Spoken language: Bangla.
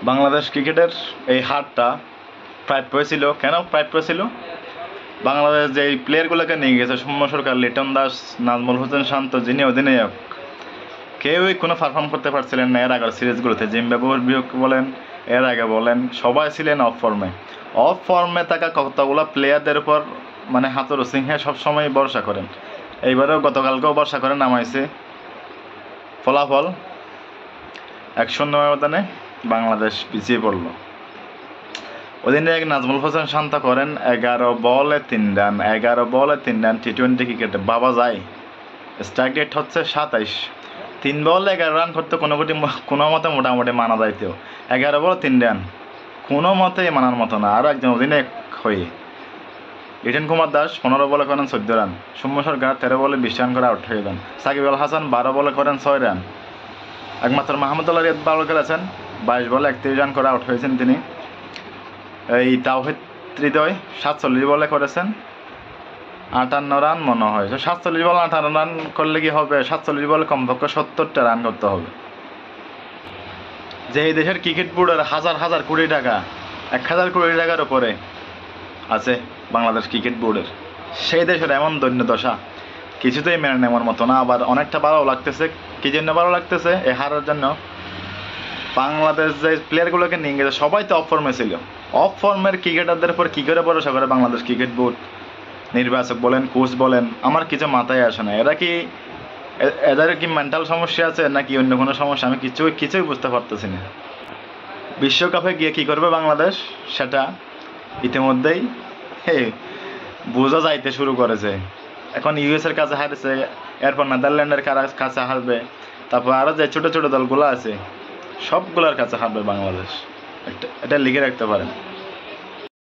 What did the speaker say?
বাংলাদেশ ক্রিকেটের এই হারটা প্রাপ্য ছিল। কেন প্রাপ্য ছিল? বাংলাদেশ যে এই প্লেয়ারগুলোকে নিয়ে গেছে, সৌম্য সরকার, লিটন দাস, নাজমুল হোসেন শান্ত, যিনি অধিনায়ক, কেউই কোনো পারফর্ম করতে পারছিলেন না এর আগের সিরিজগুলোতে। জিম্বাবুয়ের বিপক্ষে বলেন, এর আগে বলেন, সবাই ছিলেন অফ ফর্মে। অফ ফর্মে থাকা কতগুলো প্লেয়ারদের উপর মানে হাতুরু সিংহে সবসময় ভরসা করেন। এইবারেও গতকালকেও ভরসা করে নামাইছে। ফলাফল 1-0 ব্যবধানে বাংলাদেশ পিছিয়ে পড়ল। অধিনায়ক নাজমুল হোসেন শান্ত করেন 11 বলে 3 রান। 11 বলে 3 রান টি-20 ক্রিকেটে বাবা যায়। স্ট্রাইক রেট হচ্ছে 27। 3 বলে 11 রান করতে কোনো মতে মোটামুটি মানা যাইতো। 11 বলে 3 রান কোনো মতেই মানার মতো না। আরও একজন অধিনায়ক হয়ে লিটন কুমার দাস 15 বলে করেন 14 রান। সৌম্য সরকার 13 বলে 20 রান করে আউট হয়ে যান। সাকিব আল হাসান 12 বলে করেন 6 রান। একমাত্র মাহমুদুল্লাহ রিয়াদ ভালো খেলেছেন, 22 বলে 31 রান করে আউট হয়েছেন তিনি। এই তাওহিদ হৃদয় 47 বলে করেছেন 58 রান মনে হয়। 47 বলে 58 রান করলে কি হবে? 47 বলে কমপক্ষে 70টা রান করতে হবে। যে এই দেশের ক্রিকেট বোর্ডের হাজার হাজার কোটি টাকা, 1000 কোটি টাকার উপরে আছে বাংলাদেশ ক্রিকেট বোর্ডের, সেই দেশের এমন দৈন্য দশা কিছুতেই মেনে নেওয়ার মতো না। আবার অনেকটা ভালো লাগতেছে। কি জন্য ভালো লাগতেছে? এই হারার জন্য। বাংলাদেশ যে প্লেয়ারগুলোকে নিয়ে গেছে সবাই তো অফ ফর্মে ছিল। অফ ফর্মের ক্রিকেটারদের উপর কী করে ভরসা করে বাংলাদেশ ক্রিকেট বোর্ড, নির্বাচক বলেন, কোচ বলেন? আমার কিছু মাথায় আসে না। এদের কি মেন্টাল সমস্যা আছে নাকি অন্য কোনো সমস্যা? আমি কিছুই বুঝতে পারতেছি না। বিশ্বকাপে গিয়ে কী করবে বাংলাদেশ সেটা ইতিমধ্যেই বোঝা যাইতে শুরু করেছে। এখন ইউএসের কাছে হারছে, এরপর নেদারল্যান্ডের কাছে হারবে, তারপর আরও যে ছোটো ছোটো দলগুলো আছে সবগুলোর কাছে হারবে বাংলাদেশ। এটা লিখে রাখতে পারেন।